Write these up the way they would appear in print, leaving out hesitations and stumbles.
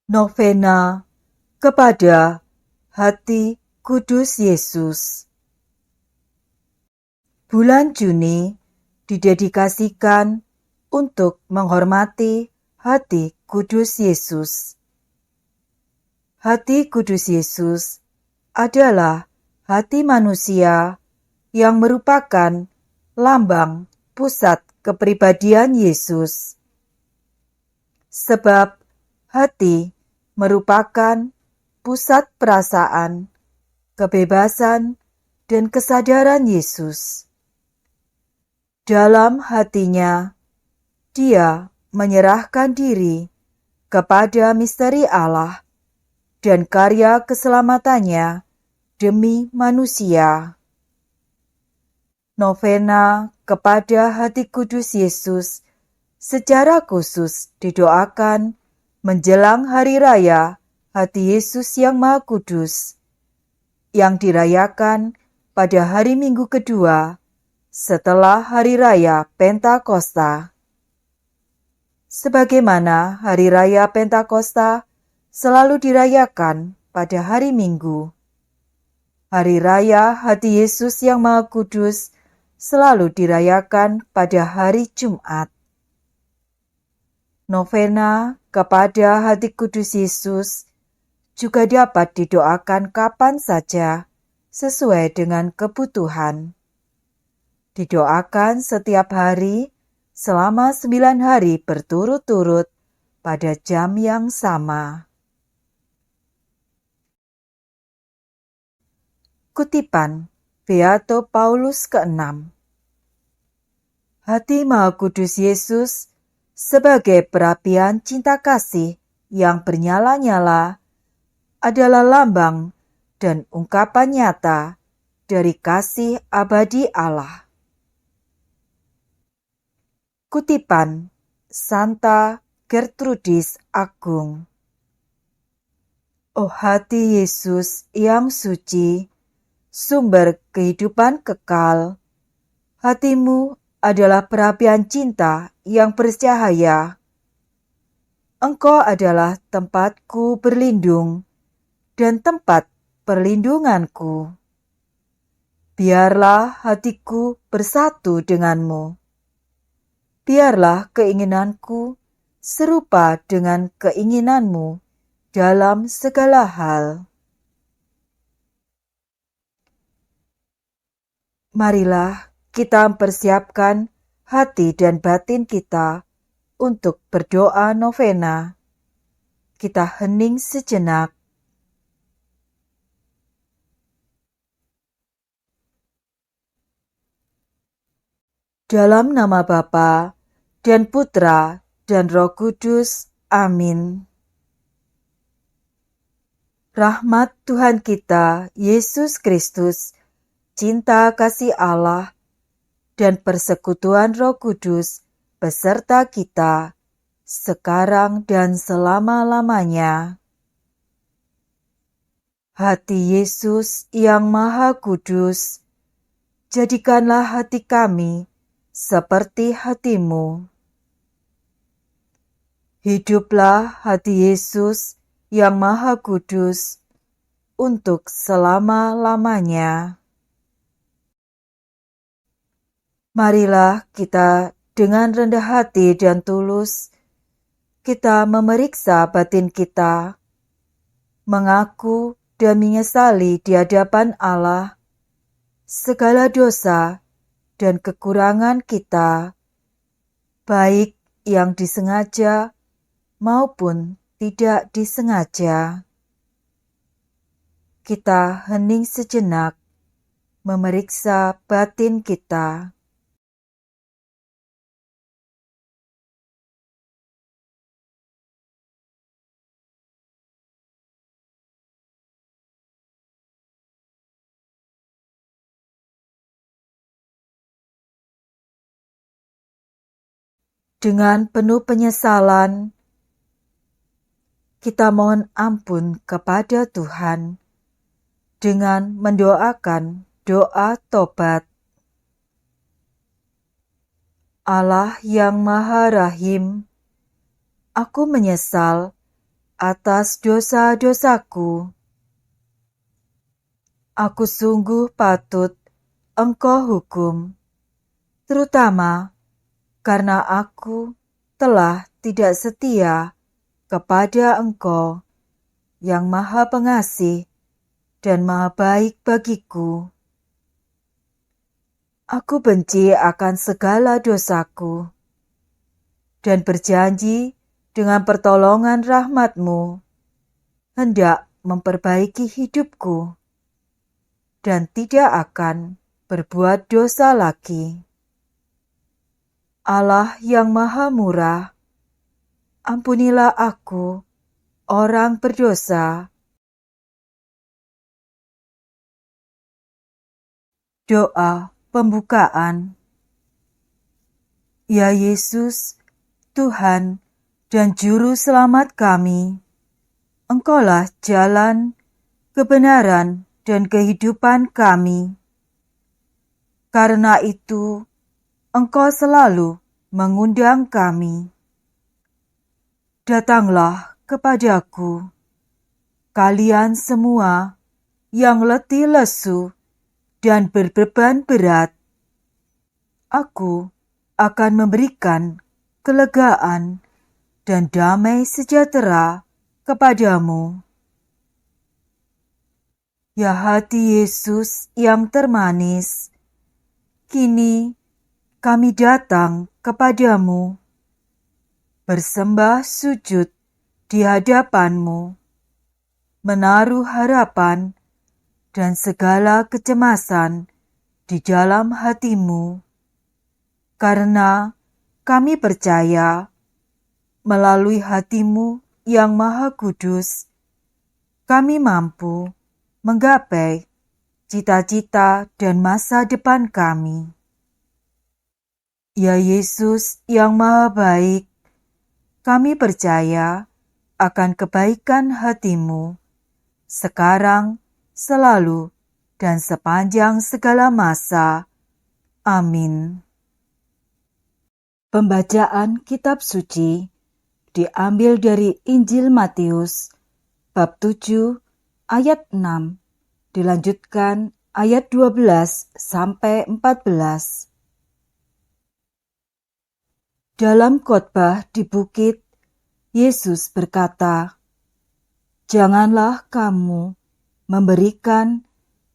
Novena kepada Hati Kudus Yesus. Bulan Juni didedikasikan untuk menghormati Hati Kudus Yesus. Hati Kudus Yesus adalah hati manusia yang merupakan lambang pusat kepribadian Yesus. Sebab hati merupakan pusat perasaan, kebebasan, dan kesadaran Yesus. Dalam hatinya, dia menyerahkan diri kepada misteri Allah dan karya keselamatannya demi manusia. Novena kepada Hati Kudus Yesus secara khusus didoakan menjelang Hari Raya Hati Yesus yang Maha Kudus, yang dirayakan pada hari Minggu kedua setelah Hari Raya Pentakosta. Sebagaimana Hari Raya Pentakosta selalu dirayakan pada hari Minggu, Hari Raya Hati Yesus yang Maha Kudus selalu dirayakan pada hari Jumat. Novena kepada Hati Kudus Yesus juga dapat didoakan kapan saja sesuai dengan kebutuhan. Didoakan setiap hari selama 9 hari berturut-turut pada jam yang sama. Kutipan Beato Paulus ke-6. Hati Maha Kudus Yesus sebagai perapian cinta kasih yang bernyala-nyala adalah lambang dan ungkapan nyata dari kasih abadi Allah. Kutipan Santa Gertrudis Agung. Oh hati Yesus yang suci, sumber kehidupan kekal, hatimu adalah perapian cinta yang bercahaya. Engkau adalah tempatku berlindung dan tempat perlindunganku. Biarlah hatiku bersatu denganmu. Biarlah keinginanku serupa dengan keinginanmu dalam segala hal. Marilah kita mempersiapkan hati dan batin kita untuk berdoa novena. Kita hening sejenak. Dalam nama Bapa dan Putra dan Roh Kudus. Amin. Rahmat Tuhan kita, Yesus Kristus, cinta kasih Allah, dan persekutuan Roh Kudus beserta kita, sekarang dan selama-lamanya. Hati Yesus yang Maha Kudus, jadikanlah hati kami seperti hatimu. Hiduplah hati Yesus yang Maha Kudus untuk selama-lamanya. Marilah kita dengan rendah hati dan tulus, kita memeriksa batin kita, mengaku dan menyesali di hadapan Allah segala dosa dan kekurangan kita, baik yang disengaja maupun tidak disengaja. Kita hening sejenak, memeriksa batin kita. Dengan penuh penyesalan, kita mohon ampun kepada Tuhan dengan mendoakan doa tobat. Allah yang Maha Rahim, aku menyesal atas dosa-dosaku. Aku sungguh patut Engkau hukum, terutama karena aku telah tidak setia kepada Engkau yang Maha Pengasih dan Maha Baik bagiku. Aku benci akan segala dosaku dan berjanji dengan pertolongan rahmat-Mu hendak memperbaiki hidupku dan tidak akan berbuat dosa lagi. Allah yang Maha Murah, ampunilah aku, orang berdosa. Doa pembukaan. Ya Yesus, Tuhan dan Juru Selamat kami, Engkaulah jalan, kebenaran, dan kehidupan kami. Karena itu, Engkau selalu mengundang kami. Datanglah kepadaku, kalian semua yang letih lesu dan berbeban berat. Aku akan memberikan kelegaan dan damai sejahtera kepadamu. Ya hati Yesus yang termanis, kini kami datang kepadamu, bersembah sujud di hadapan-Mu, menaruh harapan dan segala kecemasan di dalam hati-Mu, karena kami percaya melalui hati-Mu yang Maha Kudus, kami mampu menggapai cita-cita dan masa depan kami. Ya Yesus yang Maha Baik, kami percaya akan kebaikan hati-Mu sekarang, selalu, dan sepanjang segala masa. Amin. Pembacaan Kitab Suci diambil dari Injil Matius, bab 7, ayat 6, dilanjutkan ayat 12 sampai 14. Dalam khotbah di bukit, Yesus berkata, "Janganlah kamu memberikan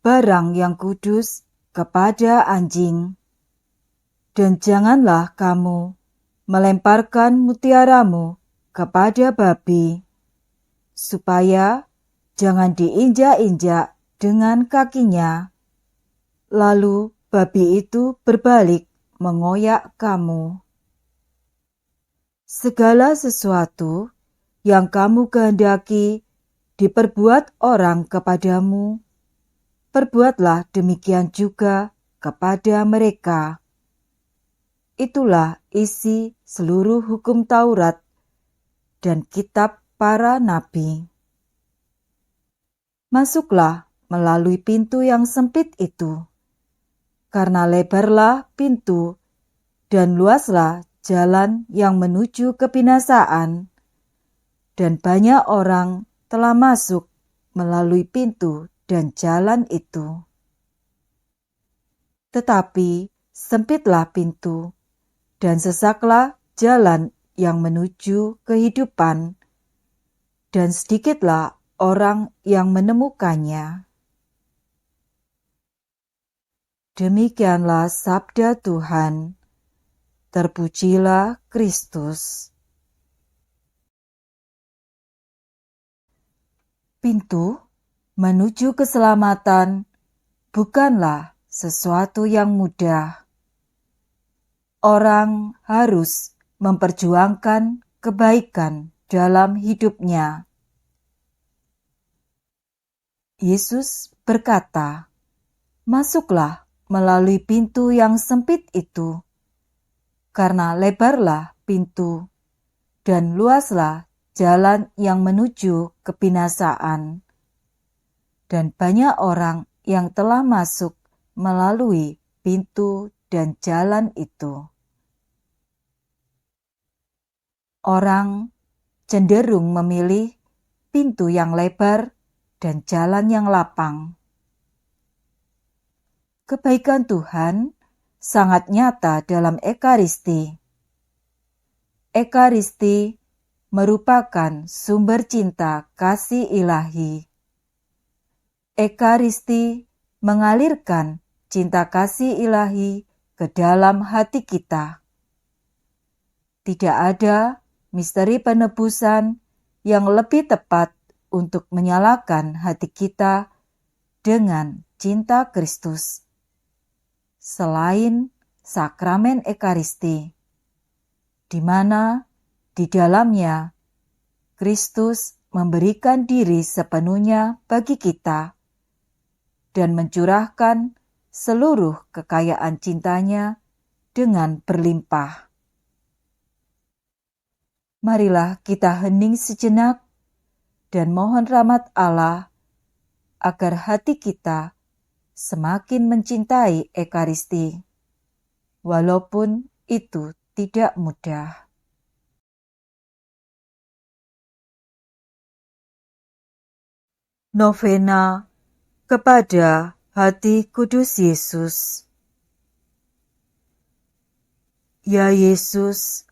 barang yang kudus kepada anjing, dan janganlah kamu melemparkan mutiaramu kepada babi, supaya jangan diinjak-injak dengan kakinya, lalu babi itu berbalik mengoyak kamu. Segala sesuatu yang kamu kehendaki diperbuat orang kepadamu, perbuatlah demikian juga kepada mereka." Itulah isi seluruh hukum Taurat dan kitab para nabi. Masuklah melalui pintu yang sempit itu, karena lebarlah pintu dan luaslah jalan yang menuju kebinasaan, dan banyak orang telah masuk melalui pintu dan jalan itu. Tetapi sempitlah pintu dan sesaklah jalan yang menuju kehidupan, dan sedikitlah orang yang menemukannya. Demikianlah sabda Tuhan. Terpujilah Kristus. Pintu menuju keselamatan bukanlah sesuatu yang mudah. Orang harus memperjuangkan kebaikan dalam hidupnya. Yesus berkata, "Masuklah melalui pintu yang sempit itu, karena lebarlah pintu dan luaslah jalan yang menuju kebinasaan, dan banyak orang yang telah masuk melalui pintu dan jalan itu." Orang cenderung memilih pintu yang lebar, dan jalan yang lapang. Kebaikan Tuhan sangat nyata dalam Ekaristi. Ekaristi merupakan sumber cinta kasih ilahi. Ekaristi mengalirkan cinta kasih ilahi ke dalam hati kita. Tidak ada misteri penebusan yang lebih tepat untuk menyalakan hati kita dengan cinta Kristus selain sakramen Ekaristi, di mana di dalamnya Kristus memberikan diri sepenuhnya bagi kita dan mencurahkan seluruh kekayaan cintanya dengan berlimpah. Marilah kita hening sejenak dan mohon rahmat Allah agar hati kita semakin mencintai Ekaristi, walaupun itu tidak mudah. Novena kepada Hati Kudus Yesus. Ya Yesus,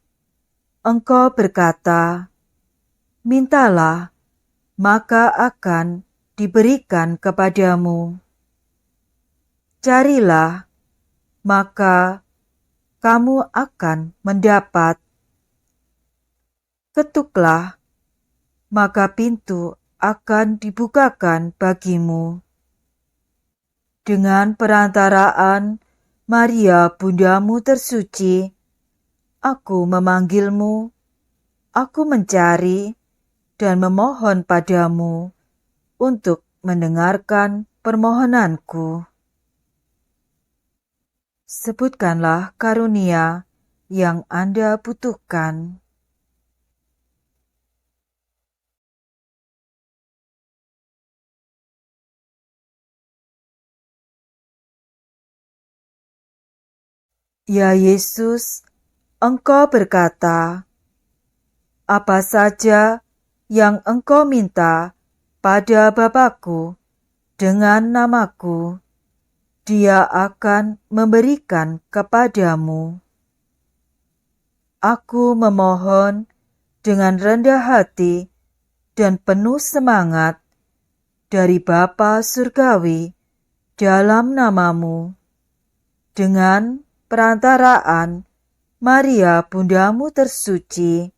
Engkau berkata, "Mintalah, maka akan diberikan kepadamu. Carilah, maka kamu akan mendapat. Ketuklah, maka pintu akan dibukakan bagimu." Dengan perantaraan Maria Bundamu tersuci, aku memanggilmu, aku mencari dan memohon padamu untuk mendengarkan permohonanku. Sebutkanlah karunia yang Anda butuhkan. Ya Yesus, Engkau berkata, "Apa saja yang Engkau minta pada Bapa-Ku dengan namaku, Dia akan memberikan kepadamu." Aku memohon dengan rendah hati dan penuh semangat dari Bapa Surgawi dalam namamu, dengan perantaraan Maria Bundamu tersuci,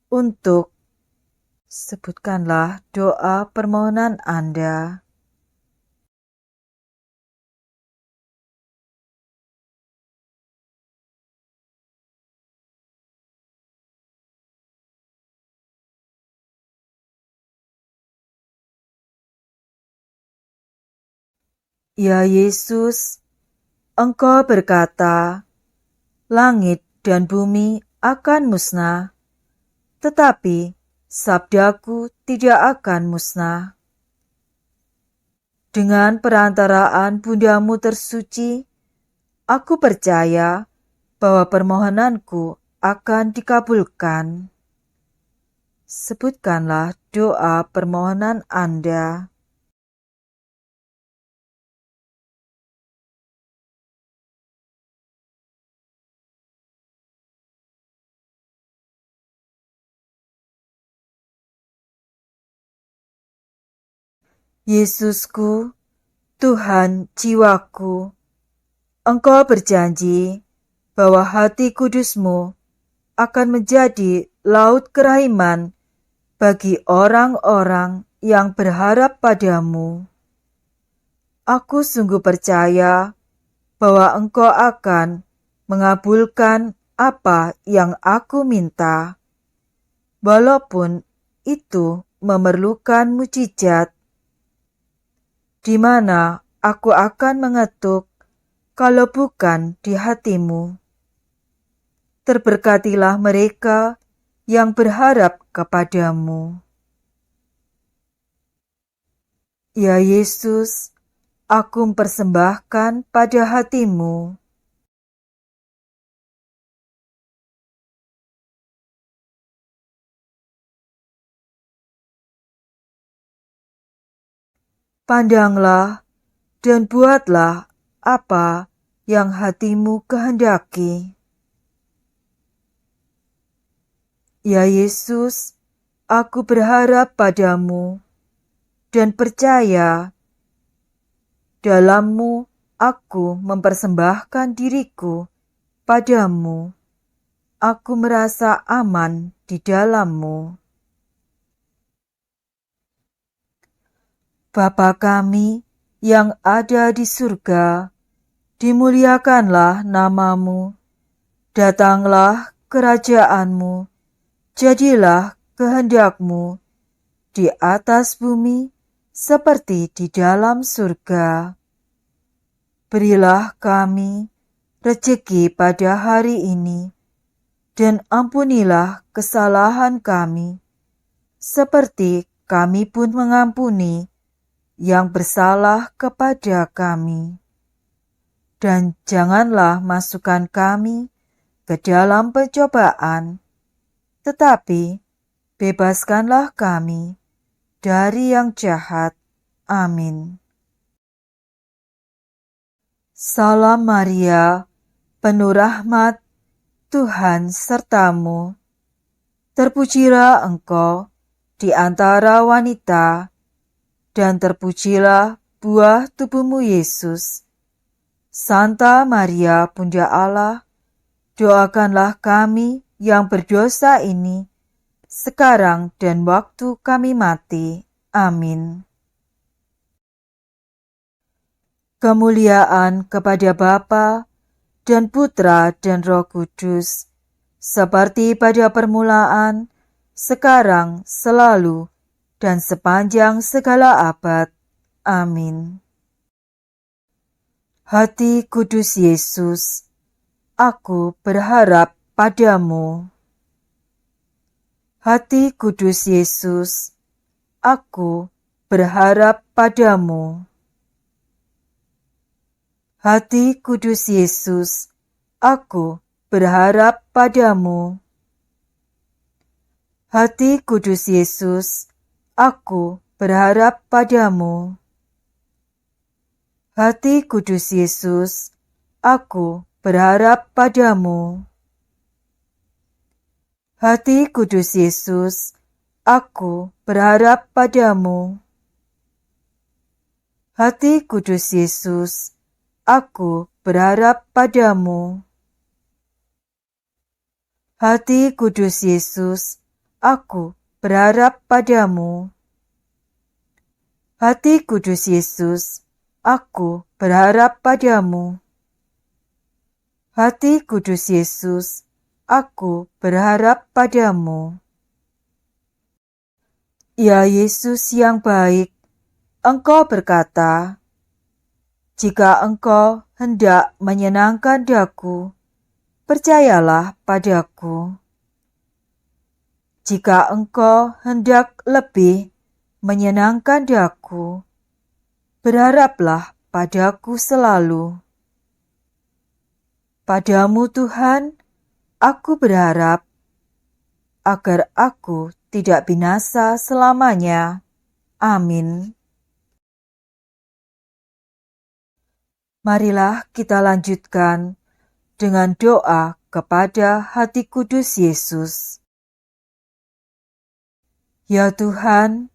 untuk sebutkanlah doa permohonan Anda. Ya Yesus, Engkau berkata, "Langit dan bumi akan musnah, tetapi sabdaku tidak akan musnah." Dengan perantaraan Bundamu tersuci, aku percaya bahwa permohonanku akan dikabulkan. Sebutkanlah doa permohonan Anda. Yesusku, Tuhan jiwaku, Engkau berjanji bahwa hati kudus-Mu akan menjadi laut kerahiman bagi orang-orang yang berharap padamu. Aku sungguh percaya bahwa Engkau akan mengabulkan apa yang aku minta, walaupun itu memerlukan mujizat, di mana aku akan mengetuk kalau bukan di hatimu. Terberkatilah mereka yang berharap kepadamu. Ya Yesus, aku mempersembahkan pada hatimu Pandanglah dan buatlah apa yang hatimu kehendaki. Ya Yesus, aku berharap padamu dan percaya dalam-Mu aku mempersembahkan diriku padamu. Aku merasa aman di dalam-Mu. Bapa kami yang ada di surga, dimuliakanlah nama-Mu. Datanglah kerajaan-Mu, jadilah kehendak-Mu di atas bumi seperti di dalam surga. Berilah kami rejeki pada hari ini, dan ampunilah kesalahan kami, seperti kami pun mengampuni yang bersalah kepada kami. Dan janganlah masukkan kami ke dalam pencobaan, tetapi bebaskanlah kami dari yang jahat. Amin. Salam Maria, penuh rahmat, Tuhan sertamu. Terpujilah engkau di antara wanita, dan terpujilah buah tubuhmu Yesus. Santa Maria, Bunda Allah, doakanlah kami yang berdosa ini, sekarang dan waktu kami mati. Amin. Kemuliaan kepada Bapa dan Putra dan Roh Kudus, seperti pada permulaan, sekarang, selalu, dan sepanjang segala abad. Amin. Hati kudus Yesus, aku berharap padamu. Hati kudus Yesus, aku berharap padamu. Hati kudus Yesus, aku berharap padamu. Hati kudus Yesus, aku berharap padamu. Hati kudus Yesus, aku berharap padamu. Hati kudus Yesus, aku berharap padamu. Hati kudus Yesus, aku berharap padamu. Hati kudus Yesus, aku berharap padamu. Hati kudus Yesus, aku berharap padamu. Hati kudus Yesus, aku berharap padamu. Ya Yesus yang baik, Engkau berkata, jika Engkau hendak menyenangkan daku, percayalah padaku. Jika Engkau hendak lebih menyenangkan daku, berharaplah padaku selalu. Padamu Tuhan, aku berharap, agar aku tidak binasa selamanya. Amin. Marilah kita lanjutkan dengan doa kepada hati kudus Yesus. Ya Tuhan,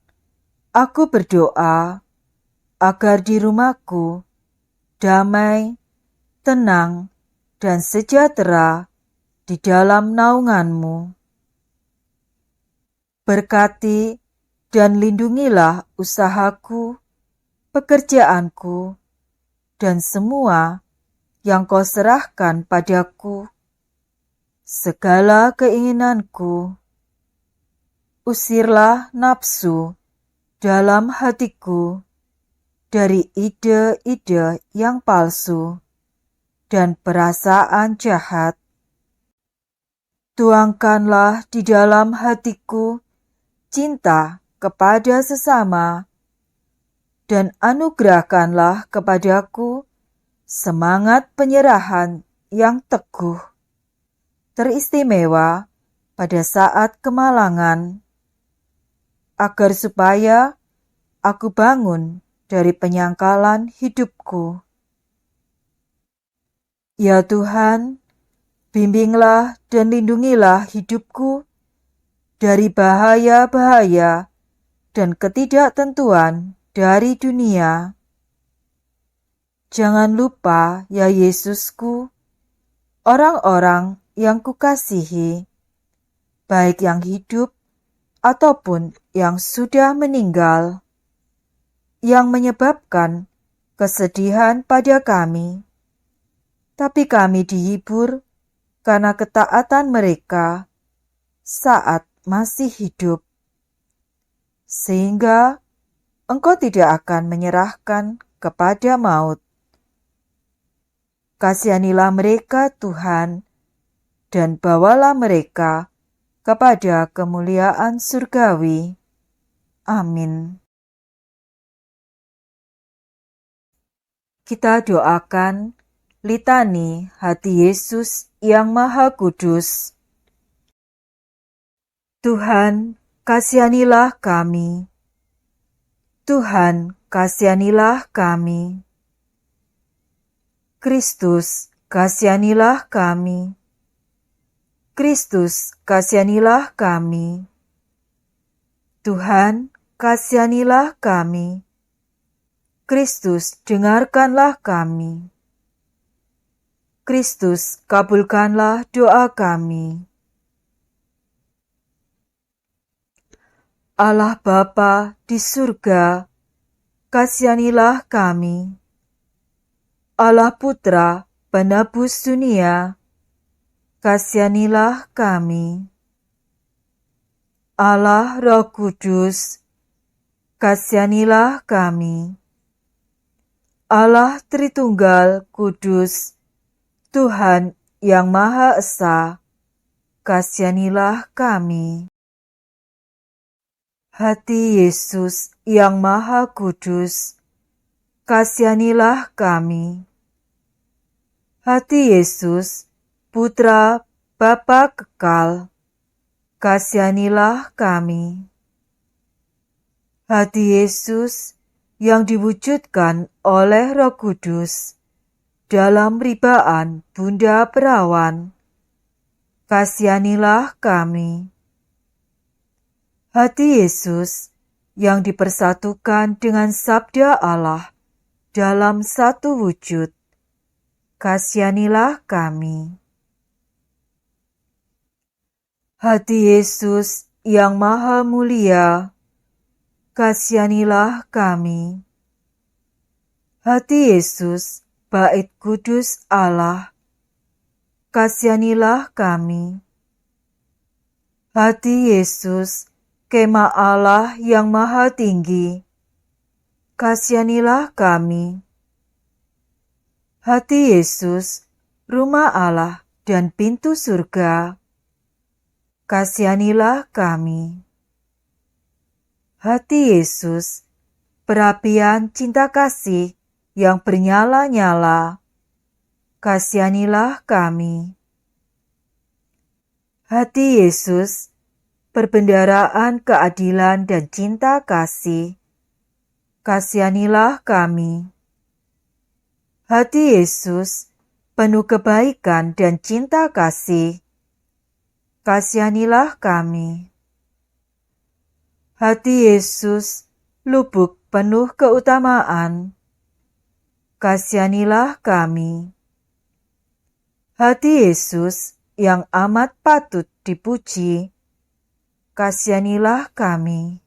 aku berdoa agar di rumahku damai, tenang, dan sejahtera di dalam naungan-Mu. Berkati dan lindungilah usahaku, pekerjaanku, dan semua yang Kau serahkan padaku. Segala keinginanku, usirlah nafsu dalam hatiku dari ide-ide yang palsu dan perasaan jahat. Tuangkanlah di dalam hatiku cinta kepada sesama, dan anugerahkanlah kepadaku semangat penyerahan yang teguh, teristimewa pada saat kemalangan, agar supaya aku bangun dari penyangkalan hidupku. Ya Tuhan, bimbinglah dan lindungilah hidupku dari bahaya-bahaya dan ketidaktentuan dari dunia. Jangan lupa, ya Yesusku, orang-orang yang kukasihi, baik yang hidup ataupun yang sudah meninggal, yang menyebabkan kesedihan pada kami. Tapi kami dihibur karena ketaatan mereka saat masih hidup, sehingga Engkau tidak akan menyerahkan kepada maut. Kasihanilah mereka, Tuhan, dan bawalah mereka kepada kemuliaan surgawi. Amin. Kita doakan litani hati Yesus yang Maha Kudus. Tuhan, kasihanilah kami. Tuhan, kasihanilah kami. Kristus, kasihanilah kami. Kristus, kasihanilah kami. Tuhan, kasihanilah kami. Kristus, dengarkanlah kami. Kristus, kabulkanlah doa kami. Allah Bapa di surga, kasihanilah kami. Allah Putra, penebus dunia, kasihanilah kami. Allah Roh Kudus, kasihanilah kami. Allah Tritunggal Kudus, Tuhan yang Maha Esa, kasihanilah kami. Hati Yesus yang Maha Kudus, kasihanilah kami. Hati Yesus, Putra Bapa kekal, kasihanilah kami. Hati Yesus yang diwujudkan oleh Roh Kudus dalam ribaan Bunda Perawan, kasihanilah kami. Hati Yesus yang dipersatukan dengan Sabda Allah dalam satu wujud, kasihanilah kami. Hati Yesus yang Maha Mulia, kasihanilah kami. Hati Yesus, Bait Kudus Allah, kasihanilah kami. Hati Yesus, Kemah Allah yang Maha Tinggi, kasihanilah kami. Hati Yesus, Rumah Allah dan pintu surga, kasihanilah kami. Hati Yesus, perapian cinta kasih yang bernyala-nyala, kasihanilah kami. Hati Yesus, perbendaraan keadilan dan cinta kasih, kasihanilah kami. Hati Yesus, penuh kebaikan dan cinta kasih, kasihanilah kami. Hati Yesus, lubuk penuh keutamaan, kasihanilah kami. Hati Yesus yang amat patut dipuji, kasihanilah kami.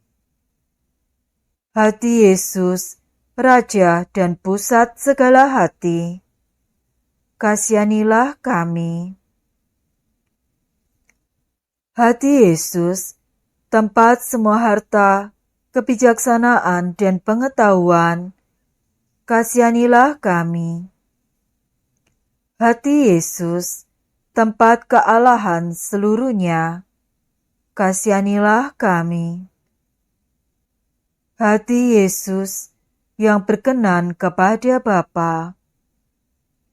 Hati Yesus, Raja dan pusat segala hati, kasihanilah kami. Hati Yesus, tempat semua harta, kebijaksanaan dan pengetahuan, kasihanilah kami. Hati Yesus, tempat kealahan seluruhnya, kasihanilah kami. Hati Yesus yang berkenan kepada Bapa,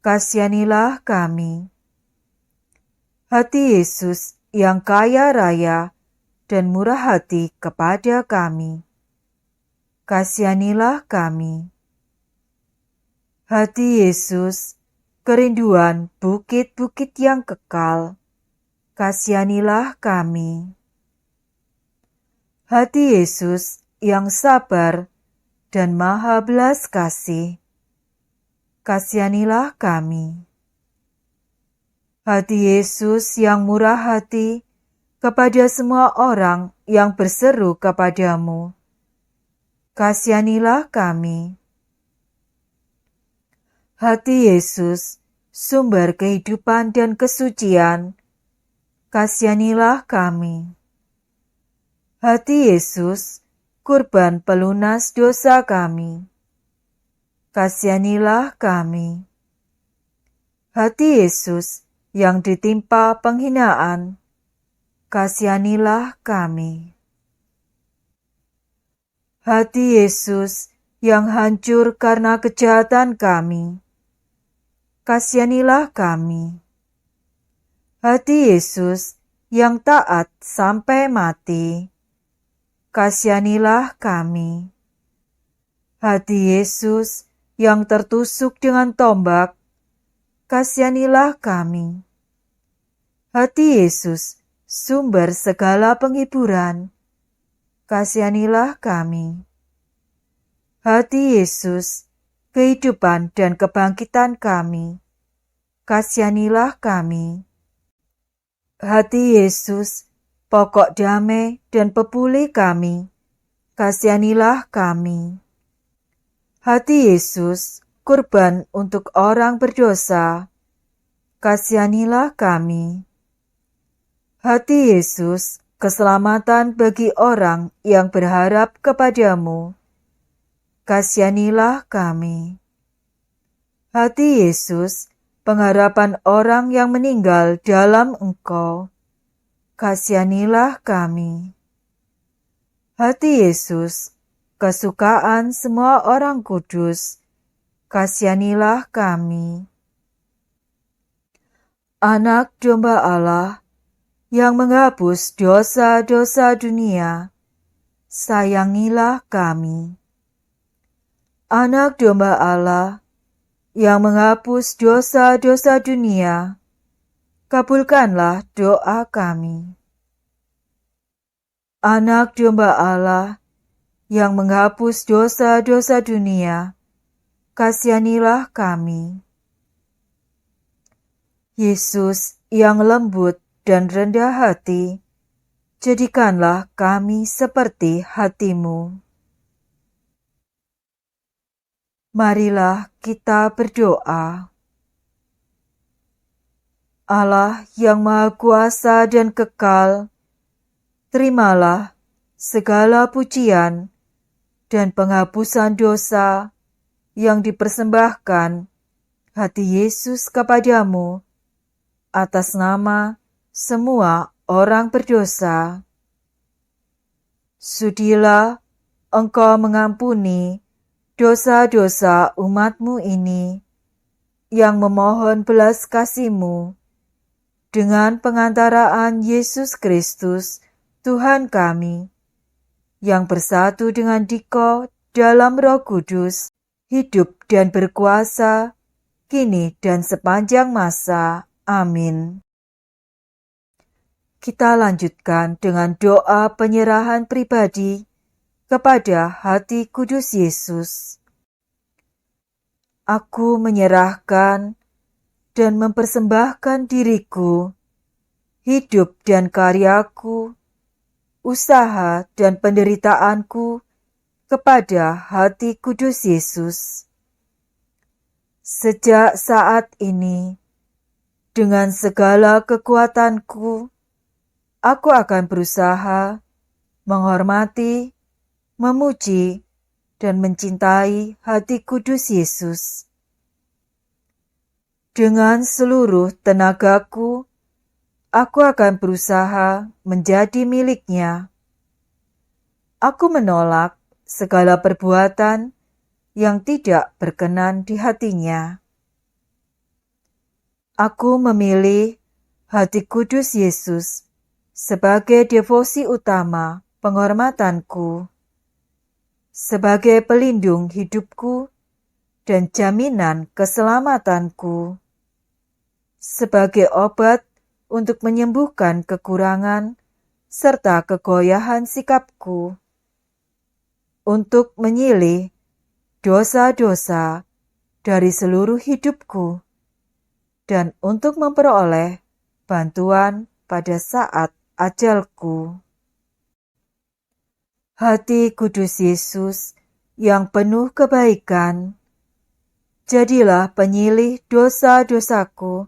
kasihanilah kami. Hati Yesus yang kaya raya dan murah hati kepada kami, kasihanilah kami. Hati Yesus, kerinduan bukit-bukit yang kekal, kasihanilah kami. Hati Yesus yang sabar dan maha belas kasih, kasihanilah kami. Hati Yesus yang murah hati kepada semua orang yang berseru kepadamu, kasihanilah kami. Hati Yesus, sumber kehidupan dan kesucian, kasihanilah kami. Hati Yesus, kurban pelunas dosa kami, kasihanilah kami. Hati Yesus yang ditimpa penghinaan, kasihanilah kami. Hati Yesus yang hancur karena kejahatan kami, kasihanilah kami. Hati Yesus yang taat sampai mati, kasihanilah kami. Hati Yesus yang tertusuk dengan tombak, kasihanilah kami. Hati Yesus, sumber segala penghiburan, kasihanilah kami. Hati Yesus, kehidupan dan kebangkitan kami, kasihanilah kami. Hati Yesus, pokok damai dan pepulih kami, kasihanilah kami. Hati Yesus, kurban untuk orang berdosa, kasihanilah kami. Hati Yesus, keselamatan bagi orang yang berharap kepadamu, kasihanilah kami. Hati Yesus, pengharapan orang yang meninggal dalam Engkau, kasihanilah kami. Hati Yesus, kesukaan semua orang kudus, kasihanilah kami. Anak domba Allah yang menghapus dosa-dosa dunia, sayangilah kami. Anak domba Allah yang menghapus dosa-dosa dunia, kabulkanlah doa kami. Anak domba Allah yang menghapus dosa-dosa dunia, kasihanilah kami. Yesus yang lembut dan rendah hati, jadikanlah kami seperti hati-Mu. Marilah kita berdoa. Allah yang Maha Kuasa dan kekal, terimalah segala pujian dan penghapusan dosa yang dipersembahkan hati Yesus kepadamu atas nama semua orang berdosa. Sudilah Engkau mengampuni dosa-dosa umat-Mu ini yang memohon belas kasih-Mu dengan pengantaraan Yesus Kristus, Tuhan kami, yang bersatu dengan Dikau dalam Roh Kudus, hidup dan berkuasa, kini dan sepanjang masa. Amin. Kita lanjutkan dengan doa penyerahan pribadi kepada hati kudus Yesus. Aku menyerahkan dan mempersembahkan diriku, hidup dan karyaku, usaha dan penderitaanku kepada hati kudus Yesus. Sejak saat ini, dengan segala kekuatanku, aku akan berusaha menghormati, memuji, dan mencintai hati kudus Yesus. Dengan seluruh tenagaku, aku akan berusaha menjadi miliknya. Aku menolak segala perbuatan yang tidak berkenan di hatinya. Aku memilih hati kudus Yesus sebagai devosi utama penghormatanku. sebagai pelindung hidupku dan jaminan keselamatanku, sebagai obat untuk menyembuhkan kekurangan serta kegoyahan sikapku, untuk menyilih dosa-dosa dari seluruh hidupku, dan untuk memperoleh bantuan pada saat ajalku. Hati kudus Yesus yang penuh kebaikan, jadilah penyilih dosa-dosaku,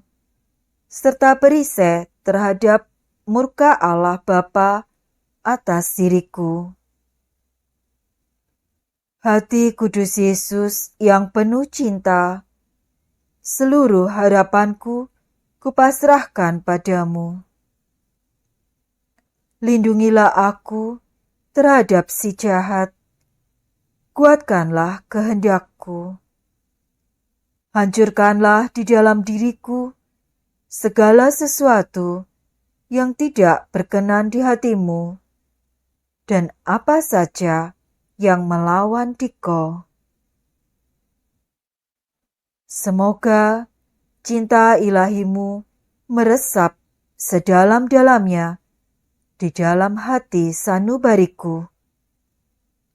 serta perisai terhadap murka Allah Bapa atas diriku. Hati kudus Yesus yang penuh cinta, seluruh harapanku kupasrahkan padamu. Lindungilah aku terhadap si jahat, kuatkanlah kehendakku. Hancurkanlah di dalam diriku segala sesuatu yang tidak berkenan di hatimu, dan apa saja yang melawan Dikau. Semoga cinta ilahimu meresap sedalam-dalamnya di dalam hati sanubariku,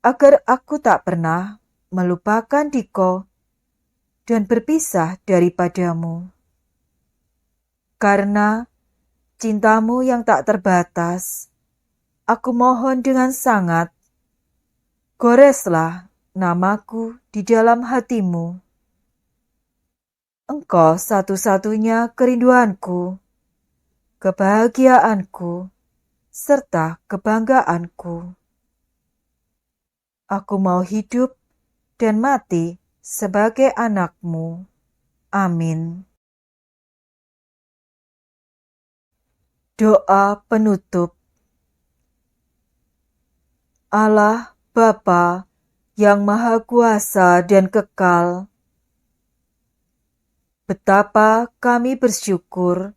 agar aku tak pernah melupakan Dikau dan berpisah daripadamu. Karena cintamu yang tak terbatas, aku mohon dengan sangat, goreslah namaku di dalam hatimu. Engkau satu-satunya kerinduanku, kebahagiaanku, serta kebanggaanku. Aku mau hidup dan mati sebagai anak-Mu. Amin. Doa penutup. Allah Bapa yang Maha Kuasa dan Kekal, betapa kami bersyukur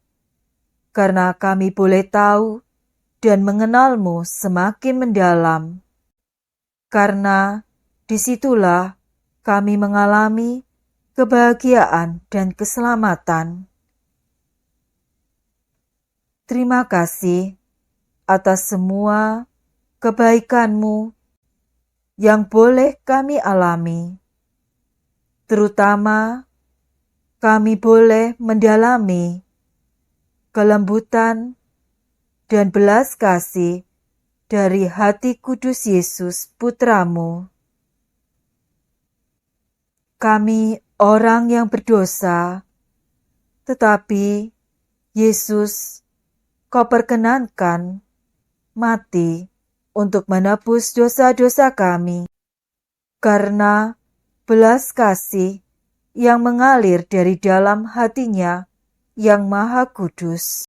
karena kami boleh tahu dan mengenal-Mu semakin mendalam. Karena disitulah kami mengalami kebahagiaan dan keselamatan. Terima kasih atas semua kebaikan-Mu yang boleh kami alami. Terutama kami boleh mendalami kelembutan dan belas kasih dari hati kudus Yesus Putra-Mu. Kami orang yang berdosa, tetapi Yesus, Kau perkenankan mati untuk menebus dosa-dosa kami, karena belas kasih yang mengalir dari dalam hatinya yang Maha Kudus.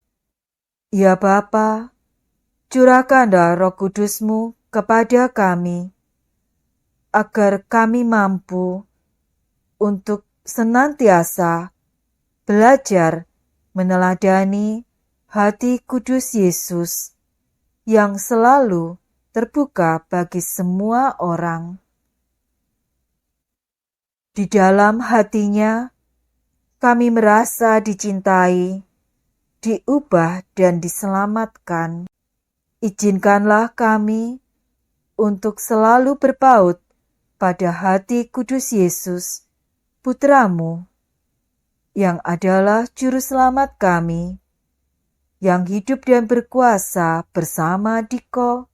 Ya Bapa, curahkanlah Roh Kudus-Mu kepada kami, agar kami mampu untuk senantiasa belajar meneladani hati kudus Yesus yang selalu terbuka bagi semua orang. Di dalam hatinya, kami merasa dicintai, diubah dan diselamatkan. Izinkanlah kami untuk selalu berpaut pada hati kudus Yesus, Putra-Mu, yang adalah Juru Selamat kami, yang hidup dan berkuasa bersama Dikau,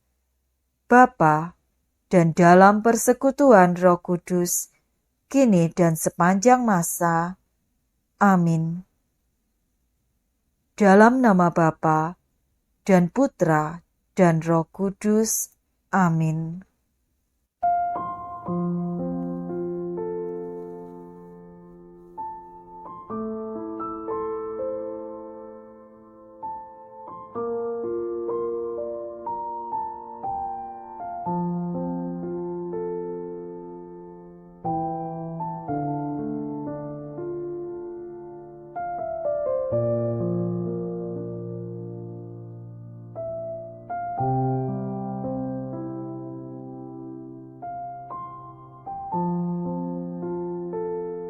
Bapa, dan dalam persekutuan Roh Kudus, kini dan sepanjang masa. Amin. Dalam nama Bapa dan Putra dan Roh Kudus. Amin.